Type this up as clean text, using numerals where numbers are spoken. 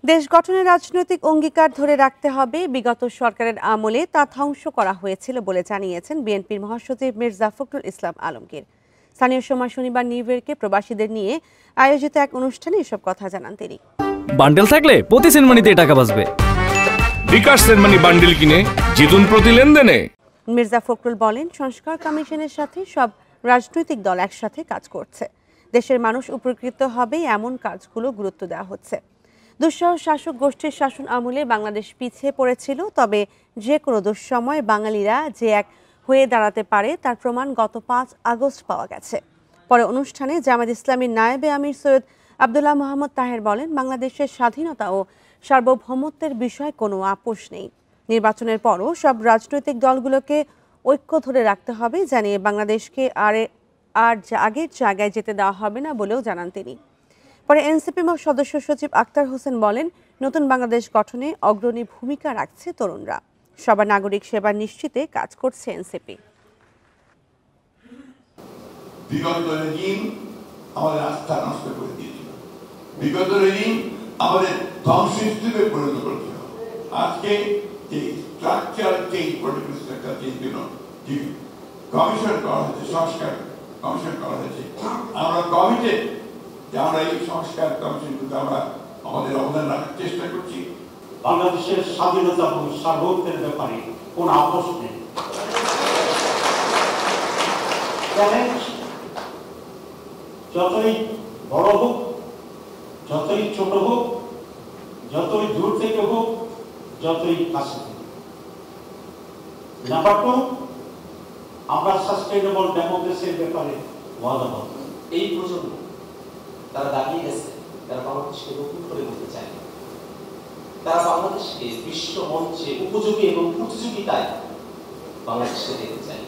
দেশ গঠনের রাজনৈতিক অঙ্গীকার ধরে রাখতে হবে। বিগত সরকারের আমলে তা ধ্বংস করা হয়েছিল বলে জানিয়েছেন বিএনপির মহাসচিব মির্জা ফখরুল ইসলাম আলমগীর। স্থানীয় সময় শনিবার নিউ ইয়র্কে প্রবাসীদের নিয়ে আয়োজিত এক অনুষ্ঠানে এসব কথা জানান তিনি। বান্ডেল থাকলে প্রতি সেনমানিতে টাকা বাঁচবে। বিকাশ সেনমানি বান্ডেল কিনে জিতুন প্রতি লেনদেনে। মির্জা ফখরুল বলেন, সংস্কার কমিশনের সাথে সব রাজনৈতিক দল একসাথে কাজ করছে। দেশের মানুষ উপকৃত হবে এমন কাজগুলো গুরুত্ব দেওয়া হচ্ছে। দুঃসহ শাসক গোষ্ঠীর শাসন আমলে বাংলাদেশ পিছিয়ে পড়েছিল, তবে যে কোনো দুঃসময় বাঙালিরা যে এক হয়ে দাঁড়াতে পারে তার প্রমাণ গত 5 আগস্ট পাওয়া গেছে। পরে অনুষ্ঠানে জামায়াত ইসলামীর নায়েবে আমির সৈয়দ আব্দুল্লাহ মোহাম্মদ তাহের বলেন, বাংলাদেশের স্বাধীনতা ও সার্বভৌমত্বের বিষয়ে কোনো আপোষ নেই। নির্বাচনের পরও সব রাজনৈতিক দলগুলোকে ঐক্য ধরে রাখতে হবে, জানিয়ে বাংলাদেশকে আর আগের জায়গায় যেতে দেওয়া হবে না বলেও জানান তিনি। পরে এনসিপি সদস্য সচিব আক্তার হোসেন বলেন, নতুন বাংলাদেশ গঠনে অগ্রণী ভূমিকা রাখছে তরুণরা। সবার নাগরিক সেবা নিশ্চিতে কাজ করছে এনসিপি। বিগত রেজিম আমাদের আস্থা নষ্ট করে দিয়েছিল, বিগত রেজিম আমাদের ধ্বংসস্তূপে পরিণত করেছিল। আজকে যে structure change, political structure change জন্য যে কমিশন করা হয়েছে, সংস্কার কমিশন করা হয়েছে, আমরা কমিটেড যে আমরা এই সংস্কার কমিশনগুলোতে আমরা আমাদের অবদান রাখার চেষ্টা করছি। বাংলাদেশের স্বাধীনতা এবং সার্বভৌমত্বের ব্যাপারে কোনো আপোষ নেই। চ্যালেঞ্জ যতই বড় হোক, যতই ছোট হোক, যতই দূর থেকে হোক, যতই কাছে হোক। নাম্বার 2, আমরা সাস্টেইনেবল ডেমোক্রেসির ব্যাপারে ওয়াদাবদ্ধ। এই প্রজন্ম তারা দাঁড়িয়ে গেছে, তারা বাংলাদেশকে নতুন করে বলতে চায়, তারা বাংলাদেশকে বিশ্ব মঞ্চে উপযোগী এবং প্রতিযোগিতায় বাংলাদেশকে দেখতে চায়।